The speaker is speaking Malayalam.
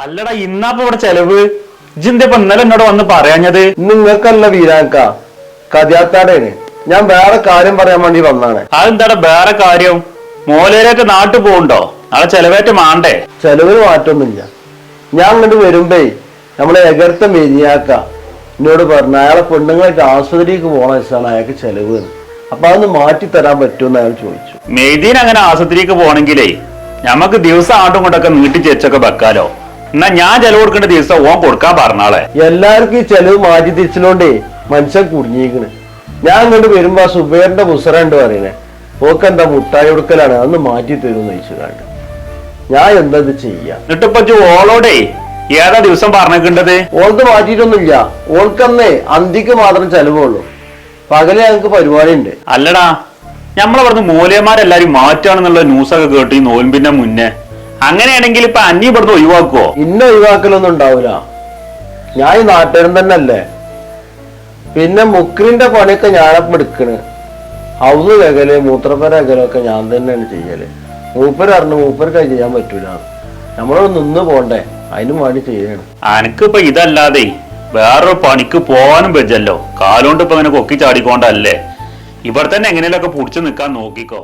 അല്ലടാ ഇന്നാപ്പൊ ഇവിടെ ചെലവ് ഇജ്ജെന്തിപ്പോ ഇന്നലെ എന്നോട് വന്ന് പറയാഞ്ഞത്? നിങ്ങൾക്കല്ല വീരാക്ക, കഥയാത്താടേന്. ഞാൻ വേറെ കാര്യം പറയാൻ വേണ്ടി വന്നാണ്. അതെന്താടാ വേറെ കാര്യം? മോലേരൊക്കെ നാട്ടു പോകണ്ടോ? നാളെ ചെലവേറ്റ മാണ്ടേ? ചെലവിന് മാറ്റൊന്നുമില്ല. ഞാൻ അങ്ങോട്ട് വരുമ്പേ നമ്മളെ എകർത്ത മെരിയാക്ക എന്നോട് പറഞ്ഞു അയാളെ പെണ്ണുങ്ങളായിട്ട് ആശുപത്രിക്ക് പോകണ വെച്ചാണ് അയാൾക്ക് ചെലവ്. അപ്പൊ അതൊന്ന് മാറ്റി തരാൻ പറ്റുമെന്ന് അയാൾ ചോദിച്ചു. മെയ്തീൻ അങ്ങനെ ആശുപത്രിക്ക് പോണെങ്കിലേ ഞമ്മക്ക് ദിവസം ആണ്ടും കൊണ്ടൊക്കെ നീട്ടി ചേച്ചൊക്കെ വെക്കാലോ. എന്നാ ഞാൻ ചെലവ് കൊടുക്കേണ്ട ദിവസം ഓൻ കൊടുക്കാൻ പറഞ്ഞാളെ. എല്ലാവർക്കും ഈ ചെലവ് മാറ്റി തിരിച്ചോണ്ടേ മനുഷ്യൻ കുടുങ്ങിയിരിക്കണ്. ഞാൻ അങ്ങോട്ട് വരുമ്പോ ആ സുബേറിന്റെ പുസറുണ്ട് പറയണേ, ഓക്കെന്താ മുട്ടായി കൊടുക്കലാണ്, അതൊന്ന് മാറ്റി തരുമെന്ന് ചോദിച്ചു. ഞാൻ എന്താ ഇത് ചെയ്യാ? എന്നിട്ടിപ്പോ ഓളോടെ ഏതാ ദിവസം പറഞ്ഞേക്കേണ്ടത്? ഓൾക്ക് മാറ്റിയിട്ടൊന്നുമില്ല. ഓൾക്കന്നേ അന്തിക്ക് മാത്രം ചെലവുള്ളൂ. പകല് ഞങ്ങൾക്ക് പരിപാടി ഉണ്ട്. അല്ലടാ ഞമ്മളവിടുന്ന് മൂലയന്മാരെല്ലാരും മാറ്റാണെന്നുള്ള ന്യൂസൊക്കെ കേട്ടു ഈ നോൽമ്പിന്റെ മുന്നേ. അങ്ങനെയാണെങ്കിൽ ഇപ്പൊ അന്നി ഇവിടുന്ന് ഒഴിവാക്കുവോ? ഇന്ന ഒഴിവാക്കലൊന്നും ഉണ്ടാവൂല. ഞാൻ ഈ നാട്ടുകാരൻ തന്നെ അല്ലേ. പിന്നെ മുക്രിന്റെ പണിയൊക്കെ ഞാനപ്പം എടുക്കണ്. ഔന്ന് കകല് മൂത്രപ്പര അകലൊക്കെ ഞാൻ തന്നെയാണ് ചെയ്യല്. മൂപ്പരറിഞ്ഞു മൂപ്പർക്ക് അത് ചെയ്യാൻ പറ്റൂല. നമ്മളോട് നിന്ന് പോണ്ടേ, അതിനും വേണ്ടി ചെയ്യണം. അനക്കിപ്പോ ഇതല്ലാതെ വേറൊരു പണിക്ക് പോവാനും വെച്ചല്ലോ. കാലോണ്ട് ഇപ്പൊ അങ്ങനെ കൊക്കി ചാടിക്കൊണ്ടല്ലേ. ഇവിടെ തന്നെ എങ്ങനെയൊക്കെ പുടിച്ചു നിക്കാൻ നോക്കിക്കോ.